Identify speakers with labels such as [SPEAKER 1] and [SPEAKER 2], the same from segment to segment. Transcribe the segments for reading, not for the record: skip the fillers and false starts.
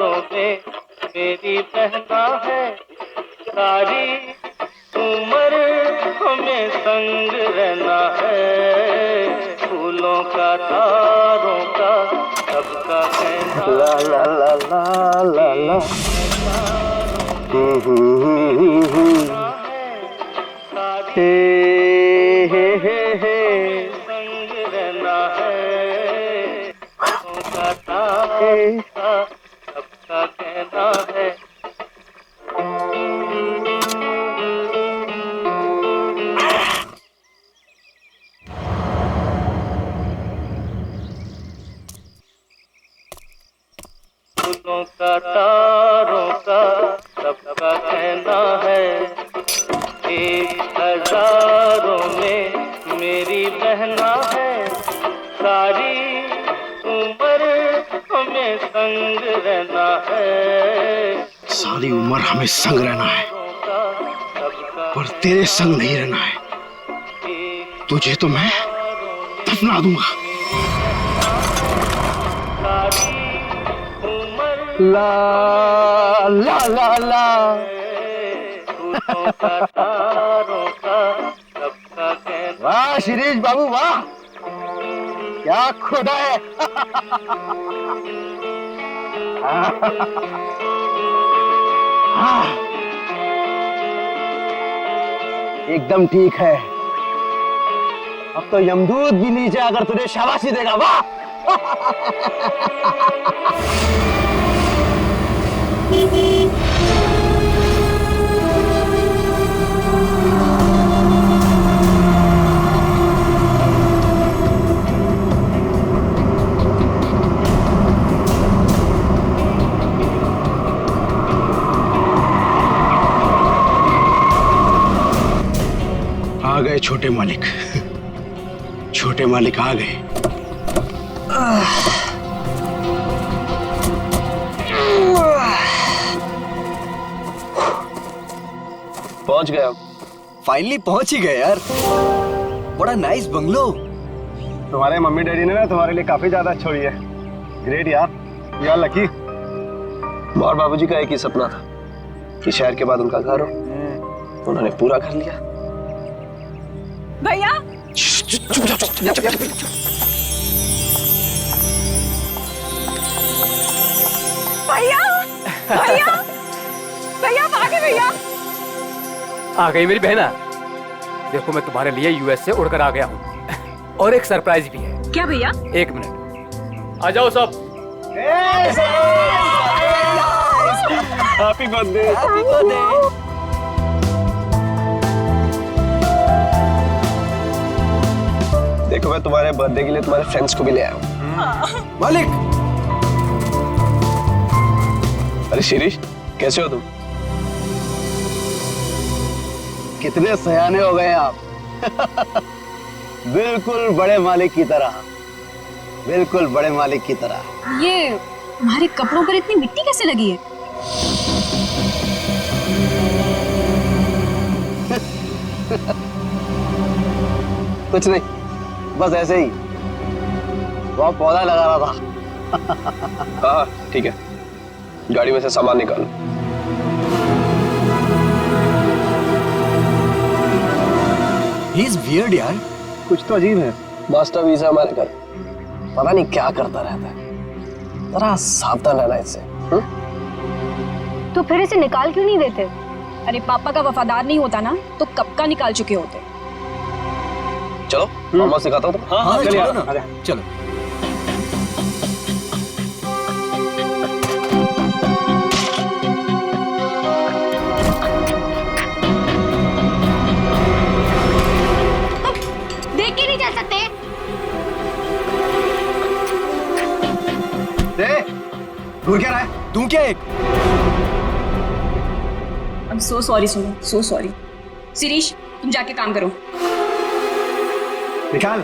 [SPEAKER 1] तारों में मेरी बहना है, सारी उम्र हमें संग रहना है, फूलों का तारों का सबका कहना। ला ला ला ला ला ला हे संग रहना है, फूलों का तारों का सबका कहना है। फूलों का तारों का सबका कहना है, 1000 में मेरी बहना है, सारी उम्र हमें संग रहना है।
[SPEAKER 2] सारी उम्र हमें संग रहना है, पर तेरे संग नहीं रहना है। तुझे तो मैं दफना दूंगा। ला ला ला ला वाह शिरीष बाबू वाह, क्या खोदा है। एकदम ठीक है। अब तो यमदूत भी नीचे आकर तुझे शाबाशी देगा। वाह आ गए छोटे मालिक, छोटे मालिक आ गए।
[SPEAKER 3] पहुंच गए हम।
[SPEAKER 4] फाइनली पहुंच ही गए यार। बड़ा नाइस बंगलो।
[SPEAKER 3] तुम्हारे मम्मी डैडी ने ना तुम्हारे लिए काफी ज्यादा छोड़ी है। ग्रेट यार, यार लकी। और बाबूजी का एक ही सपना था कि शहर के बाद उनका घर हो, उन्होंने पूरा कर लिया।
[SPEAKER 5] भैया भैया भैया भैया भागे भैया।
[SPEAKER 6] आ गई मेरी बहना। देखो मैं तुम्हारे लिए यूएस से उड़कर आ गया हूँ और एक सरप्राइज भी है।
[SPEAKER 5] क्या भैया?
[SPEAKER 6] 1 मिनट, आ जाओ सब।
[SPEAKER 3] Happy birthday.
[SPEAKER 4] Happy birthday.
[SPEAKER 3] देखो मैं तुम्हारे बर्थडे के लिए तुम्हारे फ्रेंड्स को भी ले आया हूँ।
[SPEAKER 4] मालिक।
[SPEAKER 3] अरे शिरीष, कैसे हो तुम?
[SPEAKER 2] कितने सयाने हो गए आप। बिल्कुल बड़े मालिक की तरह, बिल्कुल बड़े मालिक की तरह।
[SPEAKER 5] ये तुम्हारे कपड़ों पर इतनी मिट्टी कैसे लगी है?
[SPEAKER 2] कुछ नहीं, बस ऐसे ही वो पौधा लगा रहा था।
[SPEAKER 3] हाँ ठीक है, गाड़ी में से सामान निकालो।
[SPEAKER 4] He is weird यार।
[SPEAKER 3] कुछ तो अजीब है। मास्टर वीजा हमारे घर, पता नहीं क्या करता रहता है। जरा सावधान रहना इससे।
[SPEAKER 5] तो फिर इसे निकाल क्यों नहीं देते? अरे पापा का वफादार नहीं होता ना तो कब का निकाल चुके होते।
[SPEAKER 3] चलो मामा सिखाता हूँ।
[SPEAKER 4] हाँ चलो ना, चलो।
[SPEAKER 5] देख के नहीं जा सकते?
[SPEAKER 2] दूर क्या रहा है?
[SPEAKER 4] तू क्या एक?
[SPEAKER 5] I'm so sorry सुनो, so sorry। शिरीष तुम जाके काम करो।
[SPEAKER 2] निकाल।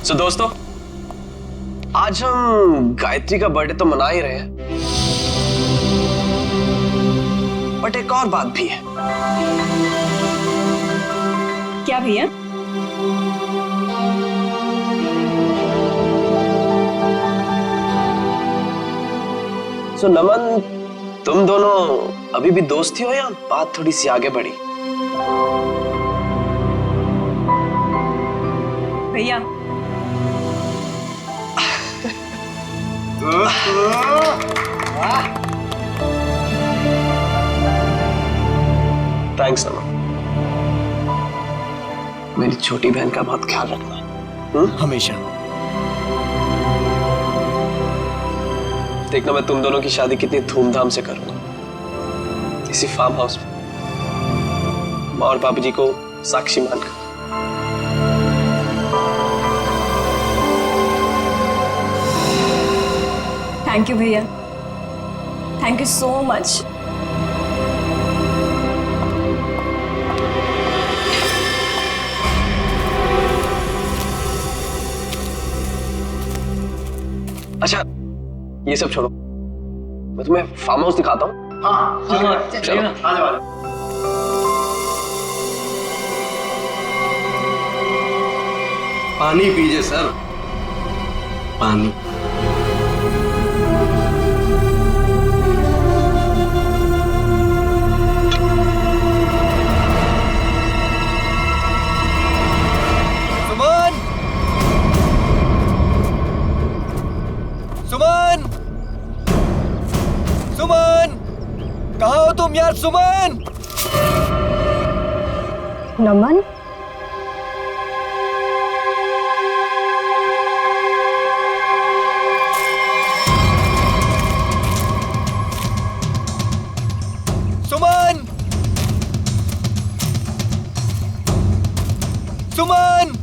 [SPEAKER 3] सो दोस्तों, आज हम गायत्री का बर्थडे तो मना ही रहे हैं, बट एक और बात भी है।
[SPEAKER 5] क्या भैया?
[SPEAKER 3] सो नमन, तुम दोनों अभी भी दोस्त ही हो या बात थोड़ी सी आगे बढ़ी?
[SPEAKER 5] भैया
[SPEAKER 3] थैंक्स नमन। मेरी छोटी बहन का बहुत ख्याल रखना।
[SPEAKER 4] हमेशा।
[SPEAKER 3] देखना मैं तुम दोनों की शादी कितनी धूमधाम से करूंगा, इसी फार्म हाउस में, माँ और बाबूजी को साक्षी मानकर।
[SPEAKER 5] थैंक यू भैया, थैंक यू सो मच।
[SPEAKER 3] अच्छा ये सब छोड़ो, मैं तुम्हें फार्म हाउस दिखाता हूँ। हाँ चलो।
[SPEAKER 2] पानी पीजिए सर, पानी।
[SPEAKER 4] सुमन, सुमन, सुमन, कहाँ हो तुम यार? सुमन।
[SPEAKER 5] नमन,
[SPEAKER 4] सुमन, सुमन।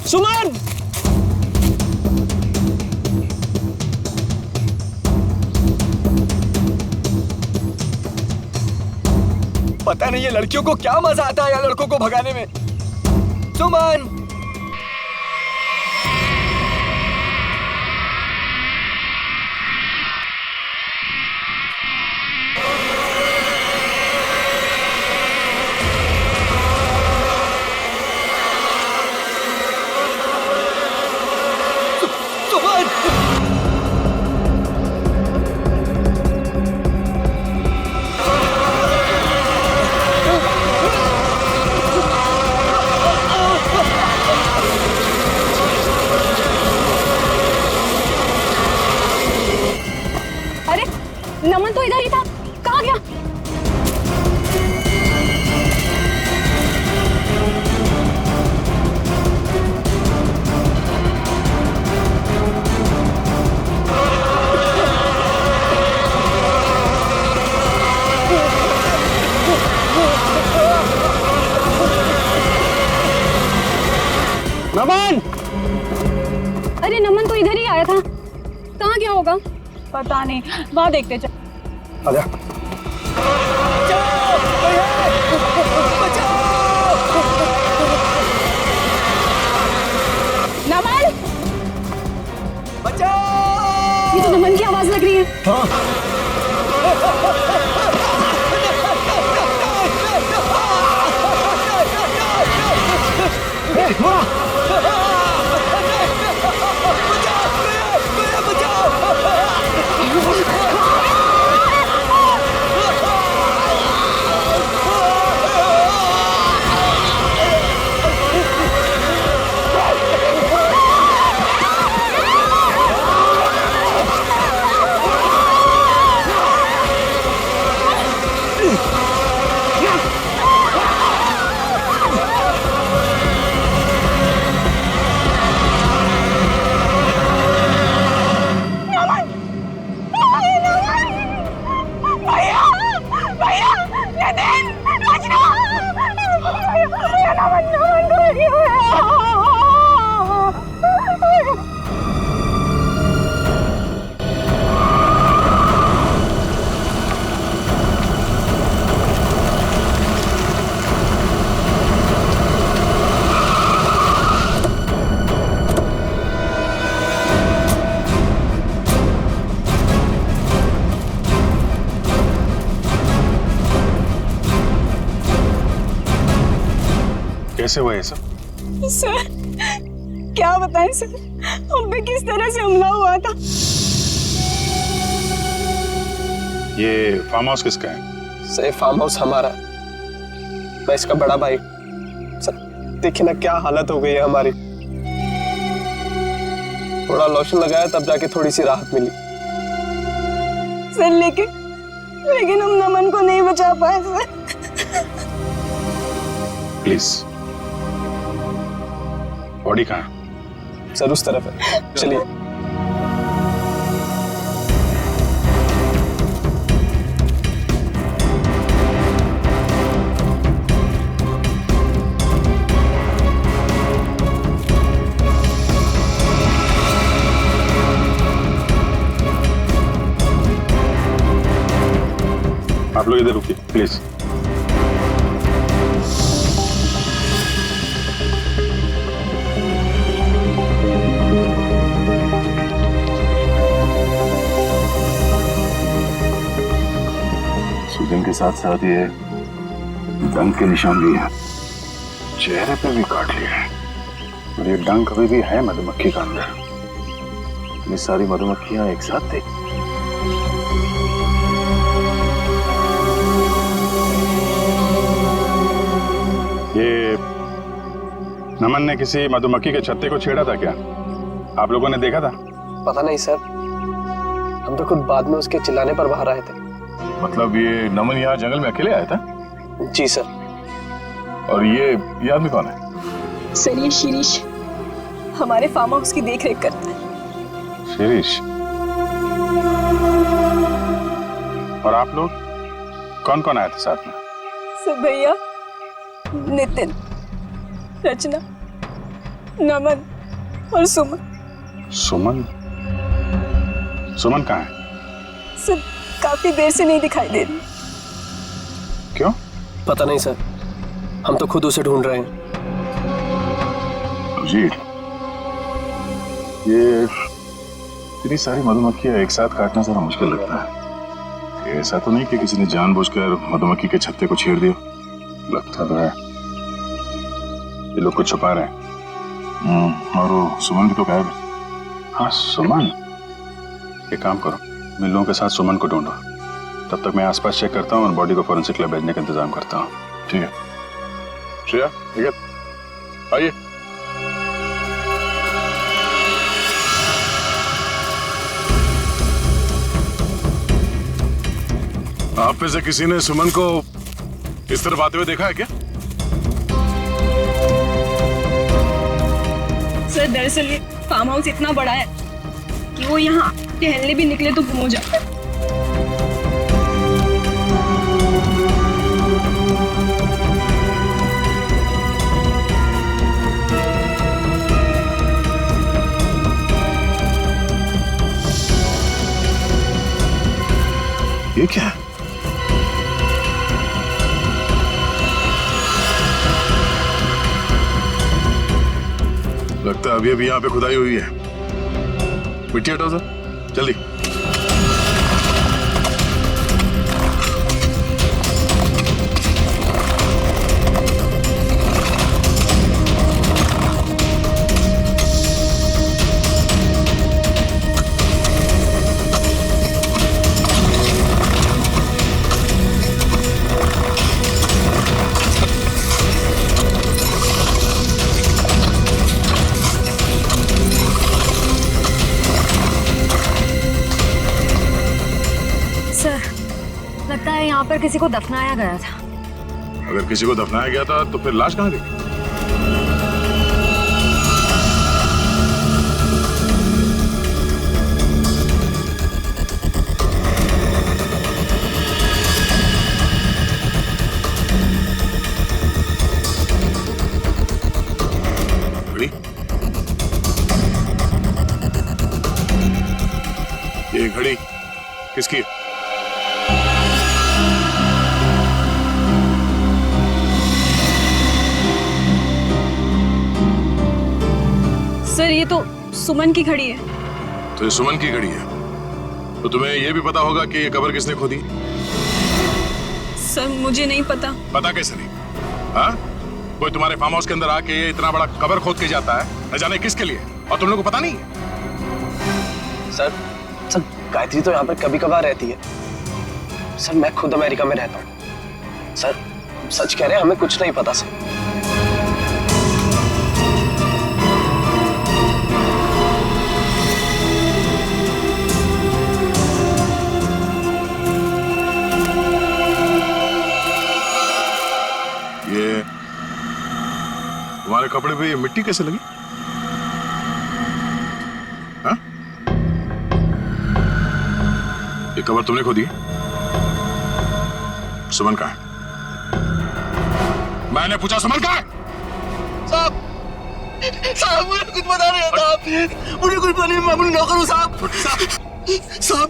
[SPEAKER 3] सुमन!
[SPEAKER 4] पता नहीं ये लड़कियों को क्या मजा आता है यार लड़कों को भगाने में। सुमन! सुमन!
[SPEAKER 5] अरे नमन तो इधर ही था, कहाँ गया?
[SPEAKER 3] नमन!
[SPEAKER 5] अरे नमन तो इधर ही आया था, कहाँ गया होगा? पता नहीं, वहां देखते चल।
[SPEAKER 3] आजा।
[SPEAKER 5] नमन,
[SPEAKER 4] बचाओ!
[SPEAKER 5] ये तो नमन की आवाज लग रही है।
[SPEAKER 7] कैसे हुआ ये सब?
[SPEAKER 5] सर क्या बताएं सर, हम पे किस तरह से हमला हुआ था।
[SPEAKER 7] ये फार्म हाउस किसका है?
[SPEAKER 3] सर फार्म हाउस हमारा है, मैं इसका बड़ा भाई। सर देखिए ना क्या हालत हो गई है हमारी। थोड़ा लोशन लगाया तब जाके थोड़ी सी राहत मिली।
[SPEAKER 5] सर लेकिन हम नमन को नहीं बचा पाए सर।
[SPEAKER 7] प्लीज, बॉडी कहाँ है?
[SPEAKER 3] सर उस तरफ है, चलिए।
[SPEAKER 7] आप लोग इधर रुकिए प्लीज। सूजन के साथ साथ ये डंक के निशान भी हैं, चेहरे पे भी काट लिया है, और ये डंक अभी भी है मधुमक्खी का अंदर। ये सारी मधुमक्खियां एक साथ थी। ये नमन ने किसी मधुमक्खी के छत्ते को छेड़ा था क्या? आप लोगों ने देखा था?
[SPEAKER 3] पता नहीं सर, हम तो खुद बाद में उसके चिल्लाने पर बाहर आए थे।
[SPEAKER 7] मतलब ये नमन यहाँ जंगल में अकेले आया था?
[SPEAKER 3] जी सर।
[SPEAKER 7] और ये आदमी कौन है?
[SPEAKER 5] सर ये शिरीष हमारे फार्म हाउस की देखरेख करता है।
[SPEAKER 7] शिरीष? और आप लोग कौन कौन आए थे साथ में?
[SPEAKER 5] सर भैया, नितिन, रचना, नमन और सुमन।
[SPEAKER 7] सुमन? सुमन कहाँ है?
[SPEAKER 5] सर काफी देर से नहीं दिखाई दे रही।
[SPEAKER 7] क्यों?
[SPEAKER 3] पता नहीं सर, हम तो खुद उसे ढूंढ रहे हैं।
[SPEAKER 7] जी, ये इतनी सारी मधुमक्खियां एक साथ काटना जरा मुश्किल लगता है। ऐसा तो नहीं कि किसी ने जानबूझकर मधुमक्खी के छत्ते को छेड़ दिया? लगता तो है ये लोग कुछ छुपा रहे हैं। और वो सुमन भी तो गायब है। हाँ सुमन, एक काम करो, मैं लोगों के साथ सुमन को ढूंढो, तब तक मैं आसपास चेक करता हूँ और बॉडी को फोरेंसिक लैब भेजने का इंतजाम करता हूँ। ठीक है श्रेया, ठीक है, आइए। आप में से किसी ने सुमन को इस तरफ आते हुए देखा है क्या?
[SPEAKER 5] सर दरअसल ये फार्म हाउस इतना बड़ा है कि वो यहाँ टहलने भी निकले तो गुम हो जाता है।
[SPEAKER 7] ये क्या है? लगता है अभी अभी यहाँ पे खुदाई हुई है। मिट्टी हटाओ सर, जल्दी।
[SPEAKER 5] लगता है यहाँ पर किसी को दफनाया गया था।
[SPEAKER 7] अगर किसी को दफनाया गया था तो फिर लाश कहाँ गई? घड़ी? ये घड़ी किसकी है?
[SPEAKER 5] सर ये तो सुमन की घड़ी है।
[SPEAKER 7] तो ये सुमन की घड़ी है, तो तुम्हें यह भी पता होगा कि ये कब्र किसने खोदी?
[SPEAKER 5] सर मुझे नहीं पता।
[SPEAKER 7] पता कैसे नहीं? हाँ? कोई तुम्हारे फार्म हाउस के अंदर आके इतना बड़ा कबर खोद के जाता है, न जाने किसके लिए, और तुम लोगों को पता नहीं है?
[SPEAKER 3] सर गायत्री तो यहाँ पर कभी कभार रहती है। सर मैं खुद अमेरिका में रहता हूँ। सर सच कह रहे हैं, हमें कुछ नहीं पता सर।
[SPEAKER 7] ये तुम्हारे कपड़े पे ये मिट्टी कैसे लगी? हाँ? ये कबर तुमने खोदी है? सुमन कहाँ है? मैंने पूछा सुमन कहाँ है?
[SPEAKER 3] साहब मुझे कुछ पता नहीं आता। मुझे कुछ पता नहीं, मैं अपनी नौकर हूँ साहब। साहब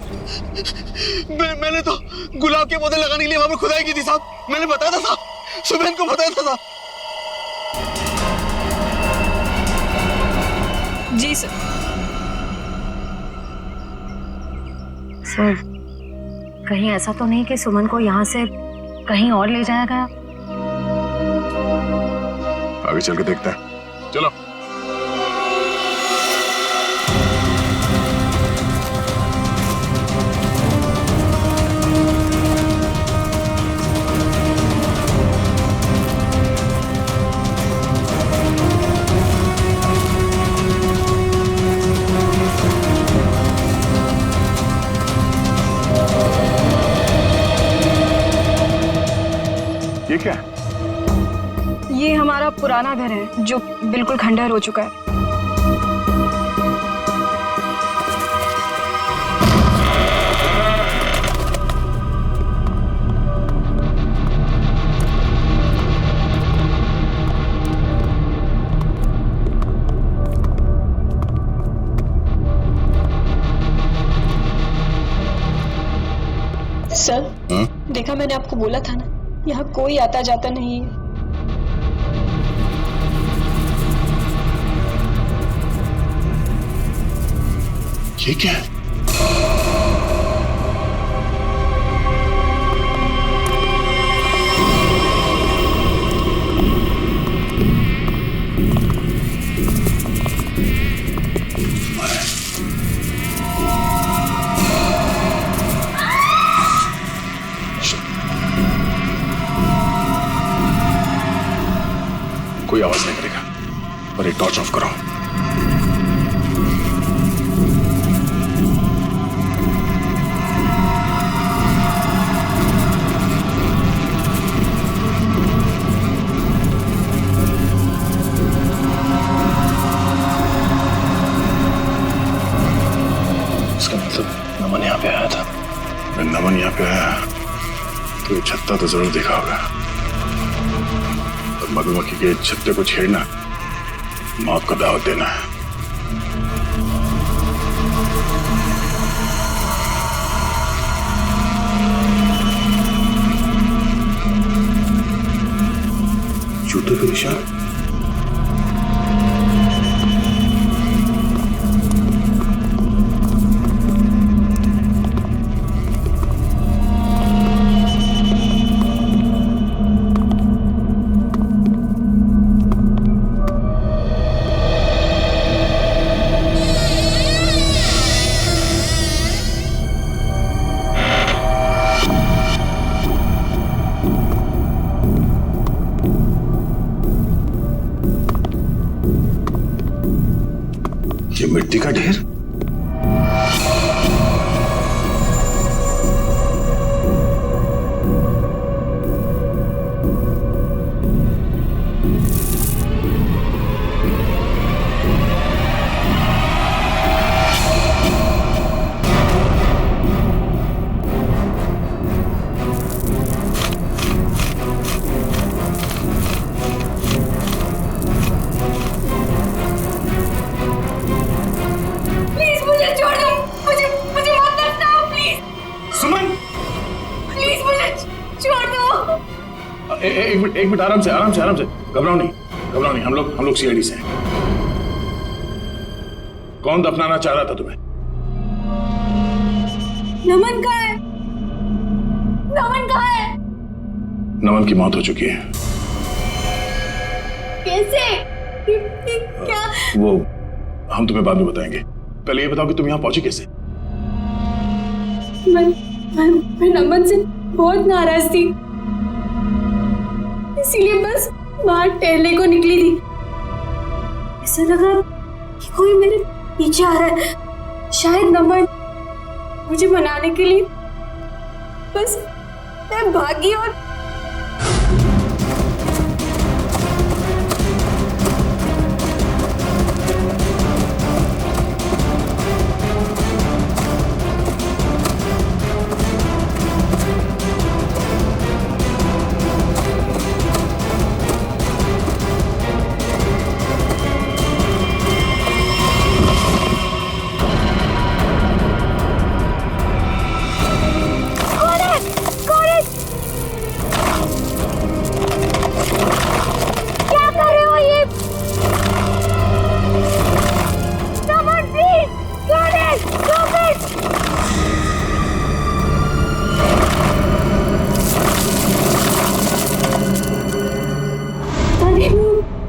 [SPEAKER 3] मैंने तो गुलाब के पौधे लगाने के लिए वहां पर खुदाई की थी साहब। मैंने बताया था साहब, सुबह को बताया था साहब।
[SPEAKER 5] जी सर। सर कहीं ऐसा तो नहीं कि सुमन को यहाँ से कहीं और ले जाया गया?
[SPEAKER 7] आगे चल के देखते हैं, चलो। ये क्या है?
[SPEAKER 5] ये हमारा पुराना घर है जो बिल्कुल खंडहर हो चुका है।
[SPEAKER 8] सर देखा, मैंने आपको बोला था ना, यहाँ कोई आता जाता नहीं है।
[SPEAKER 7] ये क्या है? कोई आवाज नहीं करेगा, पर एक टॉर्च ऑफ करो।
[SPEAKER 3] इसका मतलब नमन यहाँ पे आया था।
[SPEAKER 7] नमन यहाँ पे आया तो ये छत्ता तो जरूर देखा होगा। और मधुमक्खी के छत्ते को छेड़ना मौत को दावत देना है। जूते के निशान। ये मिट्टी का ढेर। एक मिनट आराम से घबराओ नहीं। हम लोग सीआईडी से हैं। कौन दफनाना चाह रहा था तुम्हें?
[SPEAKER 8] नमन कहाँ है? नमन कहाँ है?
[SPEAKER 7] नमन की मौत हो चुकी है।
[SPEAKER 8] कैसे? क्या?
[SPEAKER 7] वो हम तुम्हें बाद में बताएंगे, पहले ये बताओ कि तुम यहाँ पहुंची कैसे?
[SPEAKER 8] मैं नमन से बहुत नाराज थी, इसीलिए बस बाहर टहलने को निकली थी। ऐसा लगा कि कोई मेरे पीछे आ रहा है, शायद नमन मुझे मनाने के लिए। बस मैं भागी और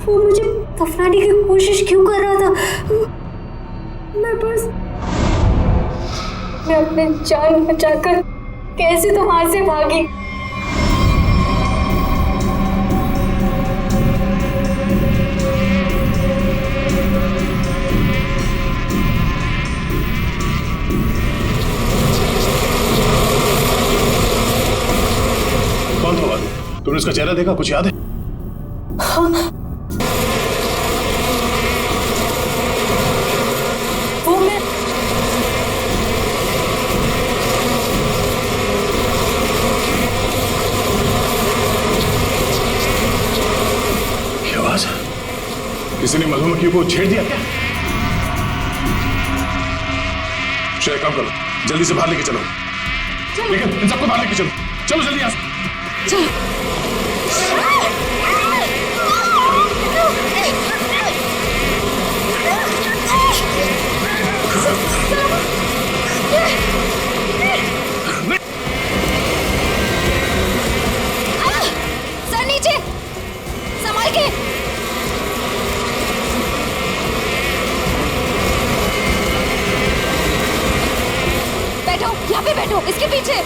[SPEAKER 8] वो मुझे दफनाने की कोशिश क्यों कर रहा था? मैं अपने जान बचाकर कैसे तो वहां से भागी।
[SPEAKER 7] कौन था आदमी? तुमने उसका चेहरा देखा? कुछ याद है?
[SPEAKER 8] हाँ। वो मैं
[SPEAKER 7] क्या आवाज? किसी ने मधुमक्खी को छेड़ दिया क्या? श्रेया, काम करो, जल्दी से बाहर लेके चलो। लेकिन इन सबको बाहर लेके चलो, चलो जल्दी यहाँ से।
[SPEAKER 5] सर नीचे, संभाल के। बैठो, यहाँ पे बैठो, इसके पीछे।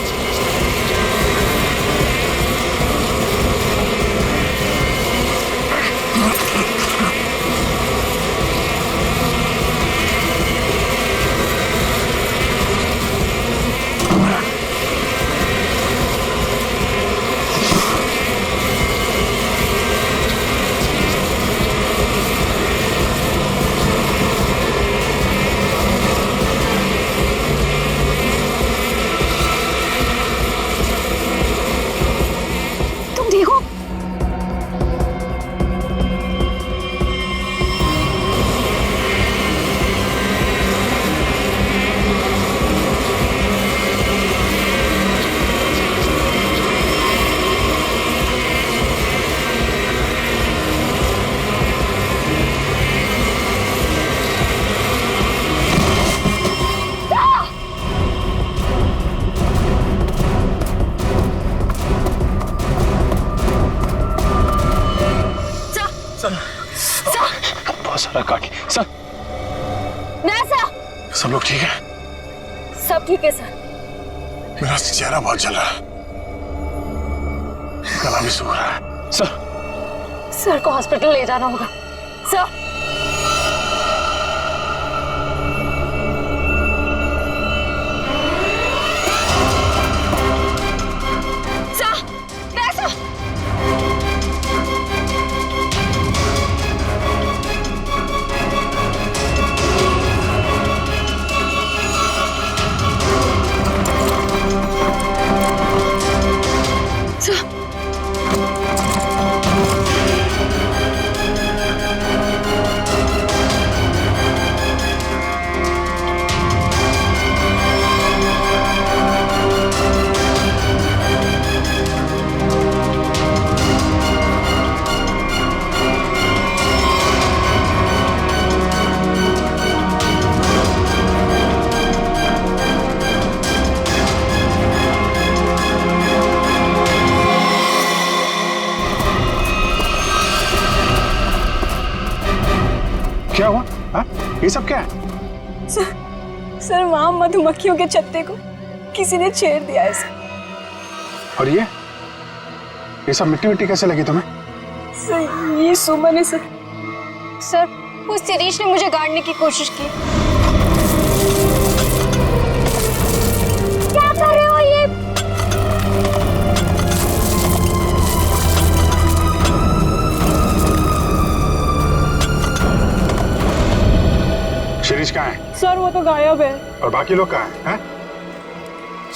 [SPEAKER 5] तुम देखो,
[SPEAKER 3] बहुत सारा काटी। सर,
[SPEAKER 7] सब लोग ठीक है?
[SPEAKER 8] सब ठीक है सर।
[SPEAKER 7] मेरा चेहरा बहुत जल रहा है, गला भी सूख रहा है।
[SPEAKER 8] सर को हॉस्पिटल ले जाना होगा। सर,
[SPEAKER 7] क्या हुआ? हाँ? ये सब क्या है?
[SPEAKER 8] सर वहां मधुमक्खियों के छत्ते को किसी ने छेड़ दिया है सर।
[SPEAKER 7] और ये सब मिट्टी मिट्टी कैसे लगी तुम्हें?
[SPEAKER 8] सर ये सुमन है सर।
[SPEAKER 5] सर वो शिरीष ने मुझे गाड़ने की कोशिश की। क्या कर रहे हो ये?
[SPEAKER 7] शिरीष कहाँ है?
[SPEAKER 8] सर वो तो गायब है।
[SPEAKER 7] और बाकी लोग कहाँ हैं? हैं?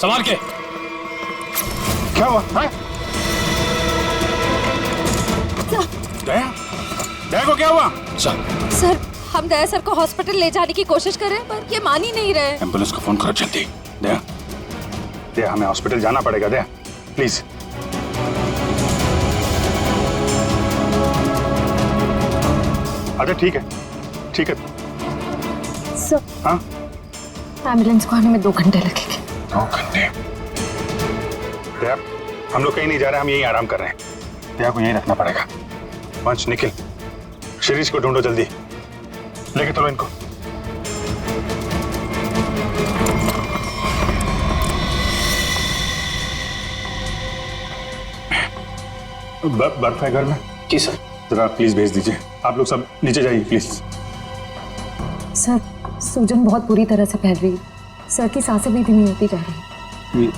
[SPEAKER 4] संभाल के।
[SPEAKER 7] क्या हुआ? हैं? दया? दया को क्या हुआ?
[SPEAKER 9] सर हम दया सर को हॉस्पिटल ले जाने की कोशिश कर रहे हैं पर ये मान ही नहीं रहे।
[SPEAKER 7] एम्बुलेंस को फोन करो जल्दी। दया, दया हमें हॉस्पिटल जाना पड़ेगा। दया प्लीज। अच्छा ठीक है, ठीक है।
[SPEAKER 5] सर
[SPEAKER 7] हाँ?
[SPEAKER 5] एम्बुलेंस को आने में 2 घंटे लगेंगे।
[SPEAKER 7] 2 घंटे? दया हम लोग कहीं नहीं जा रहे, हम यहीं आराम कर रहे हैं। दया को यहीं रखना पड़ेगा। वंश निखिल, शिरीष को ढूंढो जल्दी, लेके चलो इनको। बर्फ है घर में?
[SPEAKER 3] जी सर।
[SPEAKER 7] जरा प्लीज भेज दीजिए। आप लोग सब नीचे जाइए प्लीज।
[SPEAKER 9] सर सूजन बहुत बुरी तरह से फैल रही है। सर की सांसें भी धीमी होती जा रही है।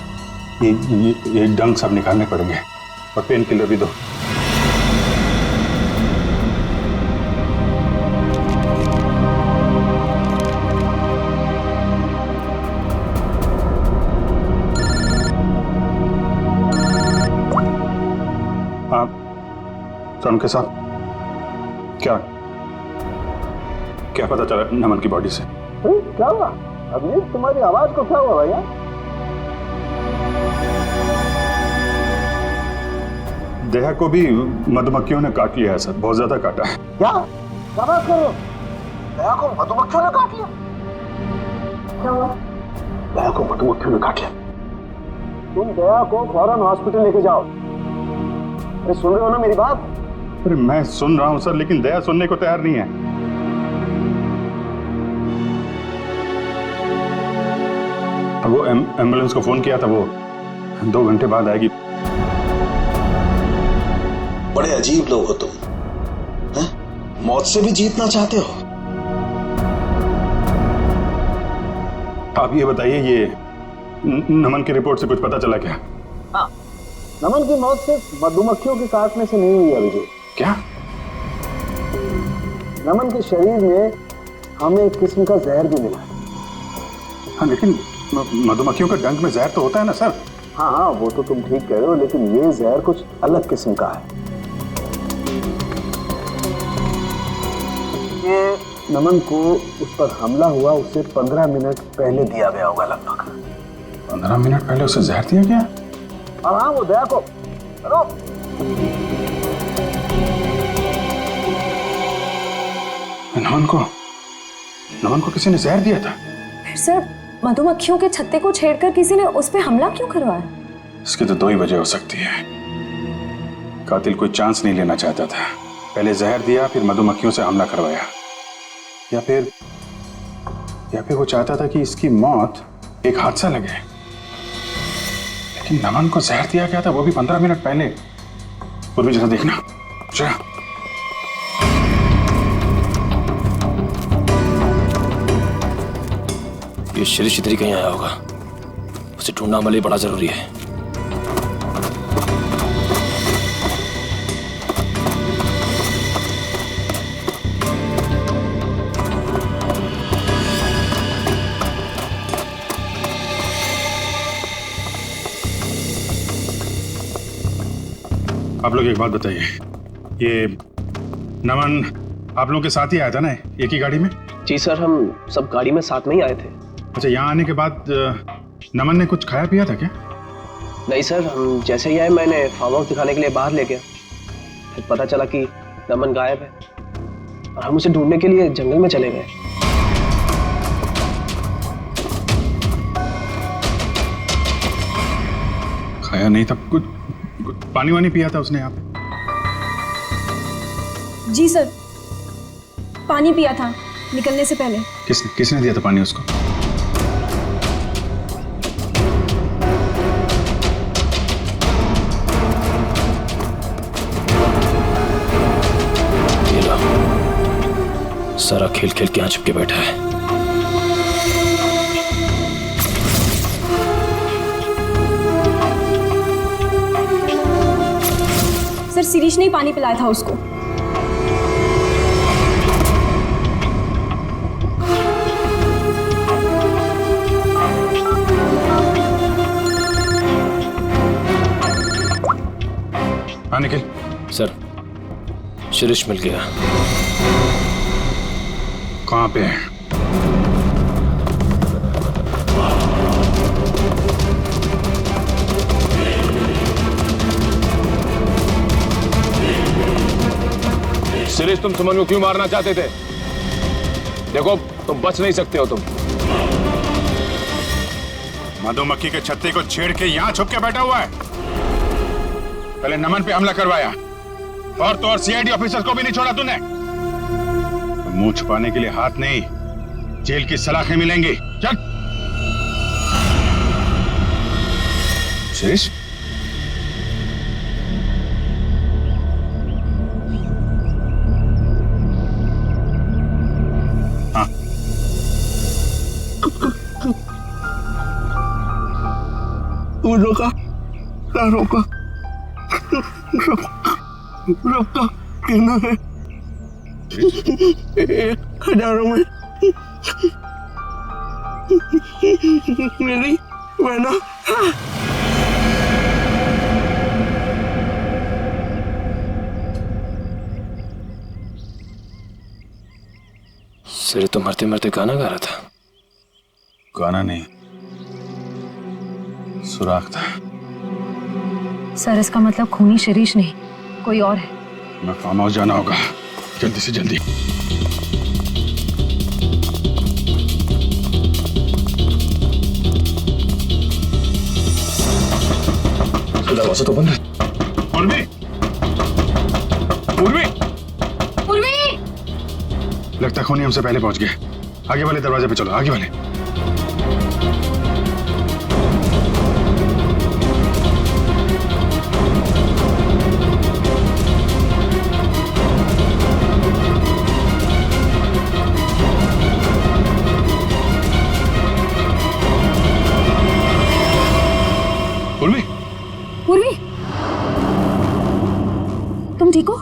[SPEAKER 7] ये डंक सब निकालने पड़ेंगे और पेन किलर भी दो। आप सर के साथ क्या पता चला नमन की बॉडी से?
[SPEAKER 3] क्या हुआ अभी? तुम्हारी आवाज को क्या हुआ भैया?
[SPEAKER 7] दया को भी मधुमक्खियों ने काट लिया है सर, बहुत ज्यादा काटा है।
[SPEAKER 3] क्या बात कर रहे हो? दया को मधुमक्खियों ने काट लिया? क्या हुआ? दया को मधुमक्खियों ने काट लिया। तुम दया को फौरन हॉस्पिटल लेके जाओ। अरे सुन रहे हो ना मेरी बात?
[SPEAKER 7] अरे मैं सुन रहा हूं सर, लेकिन दया सुनने को तैयार नहीं है। वो एम्बुलेंस को फोन किया था, वो 2 घंटे बाद आएगी।
[SPEAKER 2] बड़े अजीब लोग हो तुम, हैं? मौत से भी जीतना चाहते हो।
[SPEAKER 7] आप ये बताइए, ये नमन की रिपोर्ट से कुछ पता चला क्या?
[SPEAKER 3] हाँ, नमन की मौत सिर्फ मधुमक्खियों के काटने से नहीं हुई अभिजीत।
[SPEAKER 7] क्या?
[SPEAKER 3] नमन के शरीर में हमें एक किस्म का जहर भी मिला है।
[SPEAKER 7] हाँ लेकिन मधुमक्खियों का डंक में जहर तो होता है ना सर?
[SPEAKER 3] हाँ वो तो तुम ठीक कह रहे हो, लेकिन ये जहर कुछ अलग किस्म का है। ये नमन को उस पर हमला हुआ उससे 15 मिनट पहले दिया गया होगा लगभग।
[SPEAKER 7] 15 मिनट पहले उसे जहर दिया गया?
[SPEAKER 3] हाँ वो दया को
[SPEAKER 7] नमन को किसी ने जहर दिया था?
[SPEAKER 9] फिर सर मधुमक्खियों के छत्ते को छेड़कर किसी ने उस पे हमला क्यों करवाया?
[SPEAKER 7] इसकी तो 2 ही वजह हो सकती है। कातिल कोई चांस नहीं लेना चाहता था, पहले जहर दिया फिर मधुमक्खियों से हमला करवाया, या फिर वो चाहता था कि इसकी मौत एक हादसा लगे। लेकिन नमन को जहर दिया गया था, वो भी 15 मिनट पहले। पूर्वी जरा देखना जरा।
[SPEAKER 3] ये शिरीष इधर ही कहीं आया होगा, उसे ढूंढना हमारे लिए बड़ा जरूरी है।
[SPEAKER 7] आप लोग एक बात बताइए, ये नमन आप लोगों के साथ ही आया था ना, एक ही गाड़ी में?
[SPEAKER 3] जी सर, हम सब गाड़ी में साथ में ही आए थे।
[SPEAKER 7] अच्छा, यहाँ आने के बाद नमन ने कुछ खाया पिया था क्या?
[SPEAKER 3] नहीं सर, हम जैसे ही आए मैंने फार्म हाउस दिखाने के लिए बाहर ले गया, फिर पता चला कि नमन गायब है और हम उसे ढूंढने के लिए जंगल में चले गए।
[SPEAKER 7] खाया नहीं था कुछ पानी वानी पिया था उसने यहाँ पे?
[SPEAKER 8] जी सर,
[SPEAKER 5] पानी पिया था निकलने से पहले।
[SPEAKER 7] किसने दिया था पानी उसको?
[SPEAKER 3] सारा खेल खेल के यहाँ चिपके बैठा है।
[SPEAKER 5] सर शिरीष ने ही पानी पिलाया था उसको।
[SPEAKER 7] हाँ निखिल।
[SPEAKER 3] सर शिरीष मिल गया।
[SPEAKER 7] कहाँ पे है?
[SPEAKER 10] शिरीष, तुम सुमन को क्यों मारना चाहते थे? देखो तुम बच नहीं सकते हो। तुम
[SPEAKER 7] मधुमक्खी के छत्ते को छेड़ के यहाँ छुप के बैठा हुआ है। पहले नमन पे हमला करवाया और तो और सीआईडी ऑफिसर को भी नहीं छोड़ा तूने। मुंह छुपाने के लिए हाथ नहीं, जेल की सलाखें मिलेंगी। चल। शिरीष, हाँ
[SPEAKER 2] रोका रोका रोका कहना है 1000 में मेरी बहना।
[SPEAKER 3] सिरे तो मरते मरते गाना गा रहा था।
[SPEAKER 7] गाना नहीं, सुराख था।
[SPEAKER 9] सर इसका मतलब खूनी शिरीष नहीं, कोई और है।
[SPEAKER 7] मैं फार्म हाउस जाना होगा, जल्दी से जल्दी।
[SPEAKER 3] दरवाजा तो बंद है।
[SPEAKER 7] पूर्वी, पूर्वी,
[SPEAKER 8] पूर्वी!
[SPEAKER 7] लगता है खूनी हमसे पहले पहुंच गए। आगे वाले दरवाजे पे चलो, आगे वाले। पूर्वी,
[SPEAKER 5] पूर्वी, तुम ठीक हो?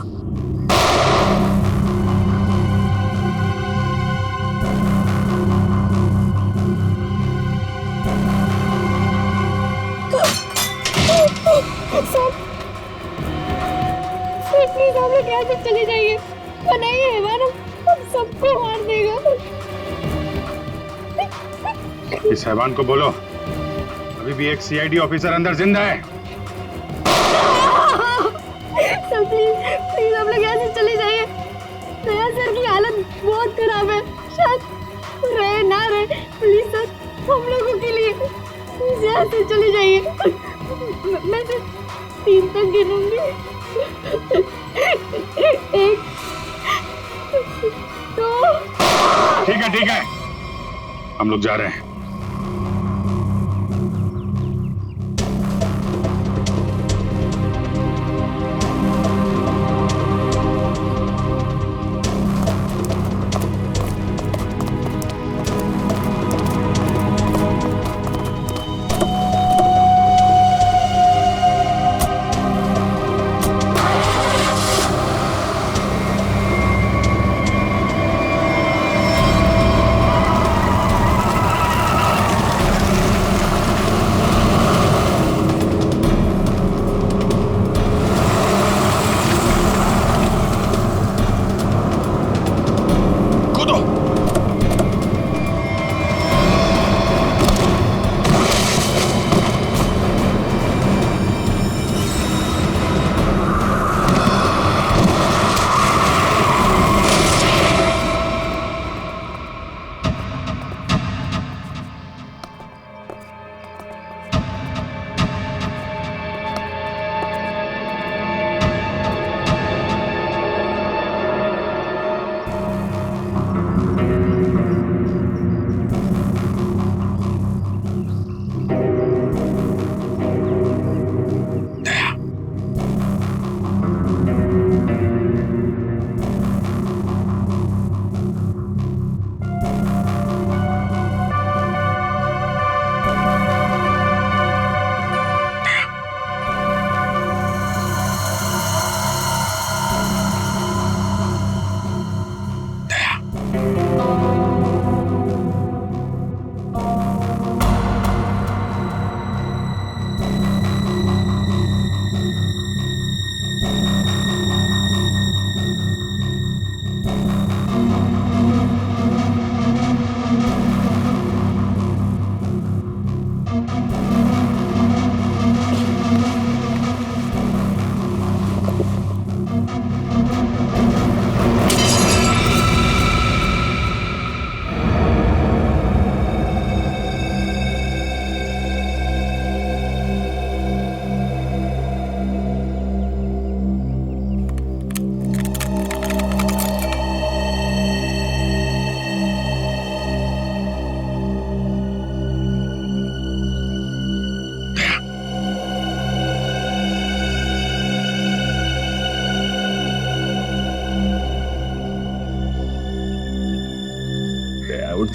[SPEAKER 8] प्लीज हम लोग यहाँ से चले जाइए, वरना ये हैवान हम सबको मार देगा।
[SPEAKER 7] इस हैवान को बोलो अभी भी एक सीआईडी ऑफिसर अंदर जिंदा है।
[SPEAKER 8] सर प्लीज हम लोग यहाँ से चले जाइए। नया सर की हालत बहुत खराब है, शायद रहे ना रहे। प्लीज सर हम लोगों के लिए प्लीज यहाँ से चले जाइए। मैं सिर्फ 3 तक गिनूंगी। 1 2।
[SPEAKER 7] ठीक है, हम लोग जा रहे हैं।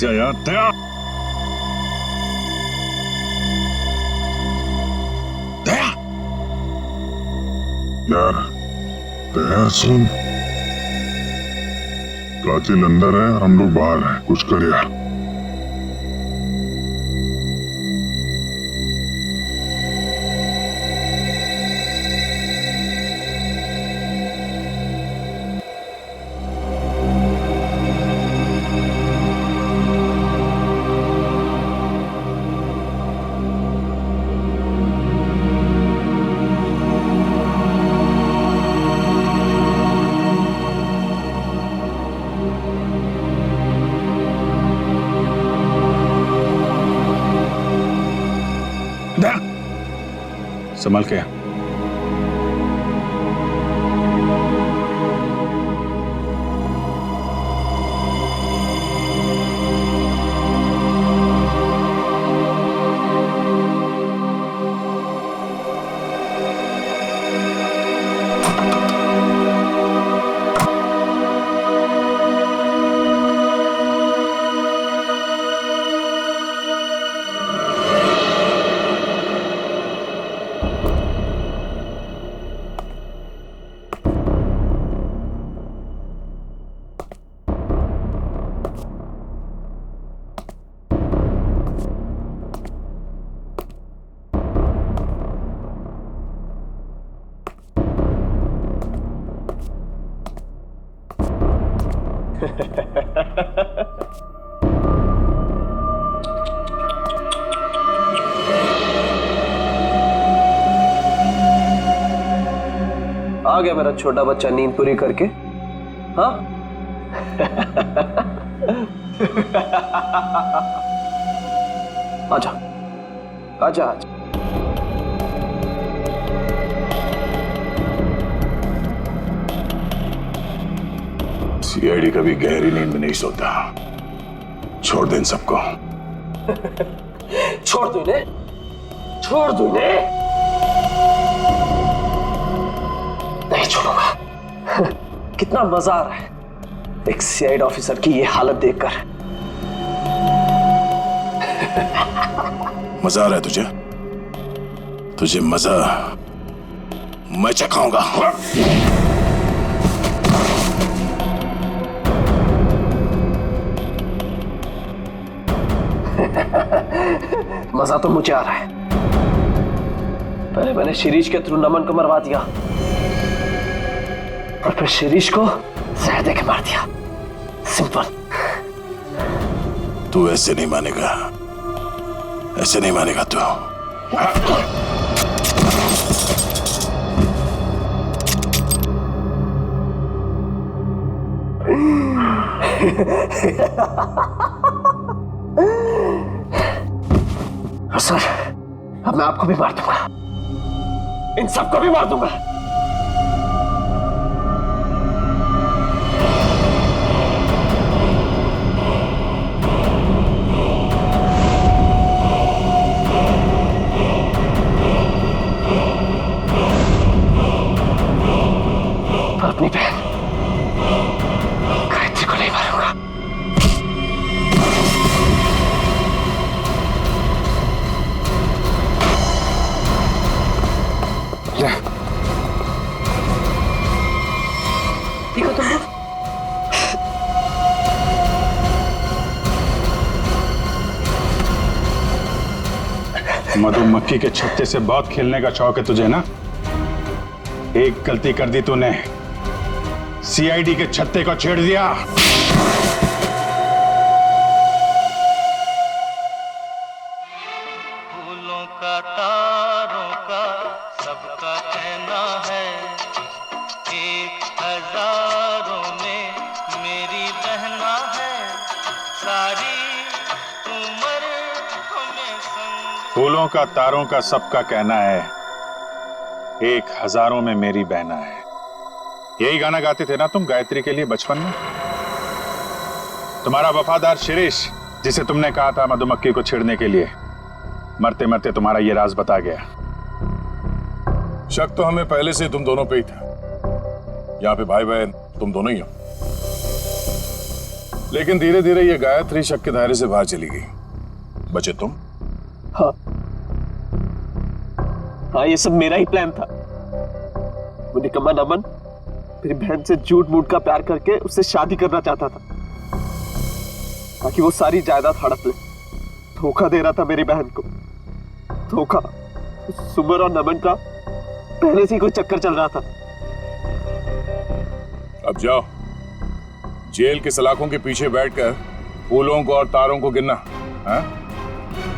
[SPEAKER 7] जा यार, दया।
[SPEAKER 2] दया,
[SPEAKER 7] यार दया सुन, कातिल अंदर है, हम लोग बाहर हैं, कुछ कर यार। संभाल के।
[SPEAKER 3] आ गया मेरा छोटा बच्चा नींद पूरी करके। हाँ आजा आजा आजा।
[SPEAKER 7] सीआईडी कभी गहरी नींद में नहीं सोता। छोड़ दे इन सबको।
[SPEAKER 3] छोड़ दो इन्हें, छोड़ दो इन्हें। नहीं छोड़ूंगा। कितना मजा आ रहा है एक सीआईडी ऑफिसर की ये हालत देखकर।
[SPEAKER 7] मजा आ रहा है तुझे? तुझे मजा मैं चखाऊंगा।
[SPEAKER 3] मजा तो मुझे आ रहा है। पहले मैंने शिरीष के थ्रू नमन को मरवा दिया और फिर शिरीष को जहर देके मार दिया। सिंपल।
[SPEAKER 7] तू ऐसे नहीं मानेगा, ऐसे नहीं मानेगा तू।
[SPEAKER 3] सर अब मैं आपको भी मार दूंगा, इन सबको भी मार दूंगा। अपनी बहन गायत्री को नहीं मारूंगा। ठीक हो तुम लोग?
[SPEAKER 7] मधुमक्खी के छत्ते से बहुत खेलने का शौक है तुझे ना? एक गलती कर दी तूने, सीआईडी के छत्ते को छेड़ दिया।
[SPEAKER 1] फूलों का तारों का सबका कहना है, एक हजारों में मेरी बहना है, सारी उम्र हमें संग।
[SPEAKER 7] फूलों का तारों का सबका कहना है, एक हजारों में मेरी बहना है। यही गाना गाते थे ना तुम गायत्री के लिए बचपन में? तुम्हारा वफादार शिरीष, जिसे तुमने कहा था मधुमक्खी को छेड़ने के लिए, मरते मरते तुम्हारा ये राज बता गया।
[SPEAKER 10] शक तो हमें पहले से तुम दोनों पे ही था। यहाँ पे भाई बहन तुम दोनों ही हो।
[SPEAKER 7] लेकिन धीरे धीरे ये गायत्री शक के दायरे से बाहर चली गई। बचे तुम।
[SPEAKER 3] हाँ हाँ, ये सब मेरा ही प्लान था। वो निकम्मा नमन मेरी बहन से झूठ मूठ का प्यार करके उससे शादी करना चाहता था ताकि वो सारी जायदाद हड़प ले। धोखा दे रहा था मेरी बहन को। धोखा। सुमन और नमन का पहले से ही कोई चक्कर चल रहा था।
[SPEAKER 7] अब जाओ, जेल के सलाखों के पीछे बैठकर फूलों को और तारों को गिनना। हाँ?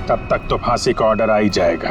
[SPEAKER 2] तब तक तो फांसी का ऑर्डर आ ही जाएगा।